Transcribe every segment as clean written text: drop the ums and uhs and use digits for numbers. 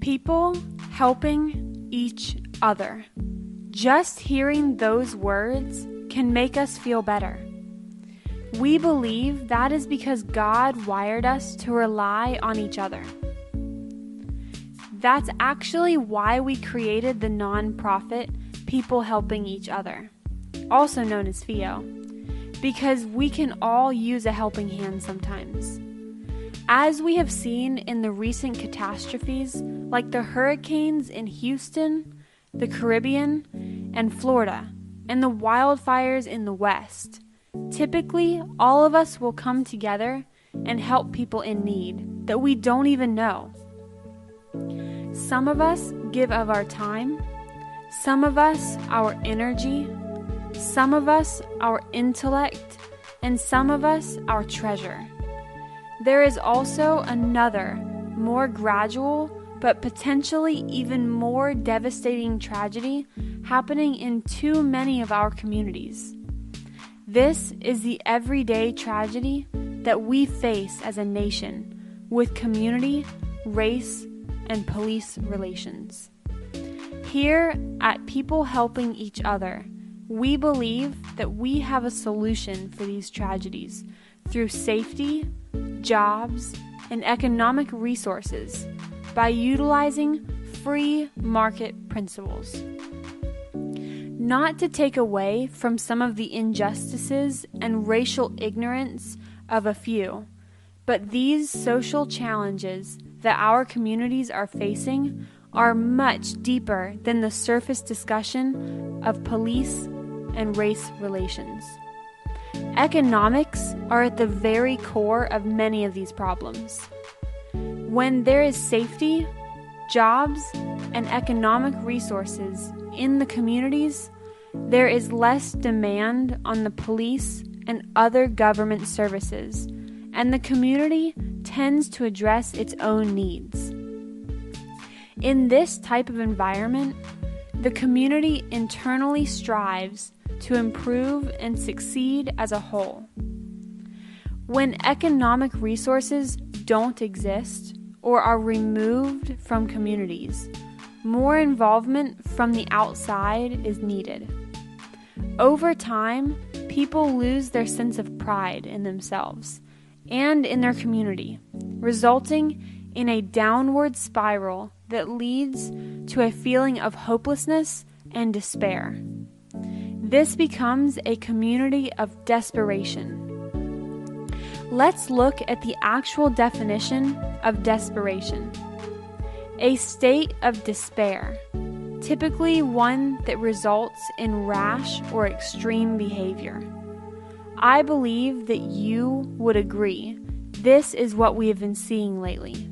People helping each other. Just hearing those words can make us feel better. We believe that is because God wired us to rely on each other. That's actually why we created the nonprofit People Helping Each Other, also known as FEO, because we can all use a helping hand sometimes. As we have seen in the recent catastrophes like the hurricanes in Houston, the Caribbean, and Florida, and the wildfires in the West, typically all of us will come together and help people in need that we don't even know. Some of us give of our time, some of us our energy, some of us our intellect, and some of us our treasure. There is also another, more gradual, but potentially even more devastating tragedy happening in too many of our communities. This is the everyday tragedy that we face as a nation with community, race, and police relations. Here at People Helping Each Other, we believe that we have a solution for these tragedies through safety, jobs, and economic resources by utilizing free market principles. Not to take away from some of the injustices and racial ignorance of a few, but these social challenges that our communities are facing are much deeper than the surface discussion of police and race relations. Economics are at the very core of many of these problems. When there is safety, jobs, and economic resources in the communities, there is less demand on the police and other government services, and the community tends to address its own needs. In this type of environment, the community internally strives to improve and succeed as a whole. When economic resources don't exist or are removed from communities, more involvement from the outside is needed. Over time, people lose their sense of pride in themselves and in their community, resulting in a downward spiral that leads to a feeling of hopelessness and despair. This becomes a community of desperation. Let's look at the actual definition of desperation. A state of despair, typically one that results in rash or extreme behavior. I believe that you would agree this is what we have been seeing lately.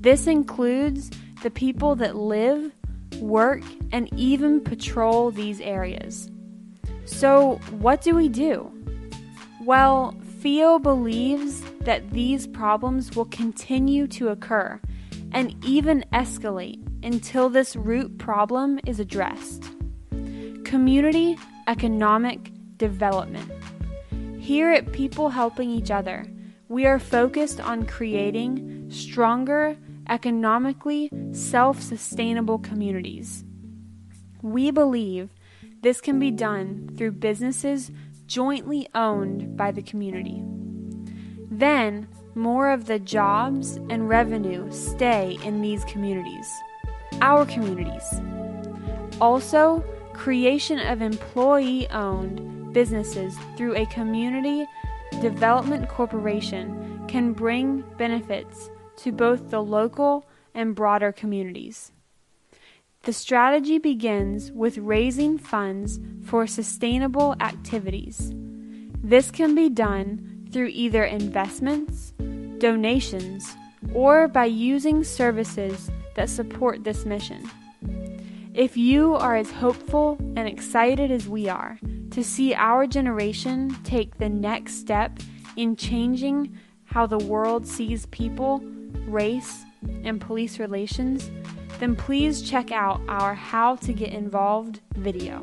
This includes the people that live, work, and even patrol these areas. So what do? Well, FEO believes that these problems will continue to occur and even escalate until this root problem is addressed. Community economic development. Here at People Helping Each Other, we are focused on creating stronger, economically self-sustainable communities. We believe this can be done through businesses jointly owned by the community. Then, more of the jobs and revenue stay in these communities, our communities. Also, creation of employee-owned businesses through a community development corporation can bring benefits to both the local and broader communities. The strategy begins with raising funds for sustainable activities. This can be done through either investments, donations, or by using services that support this mission. If you are as hopeful and excited as we are to see our generation take the next step in changing how the world sees people, race, and police relations, then please check out our How to Get Involved video.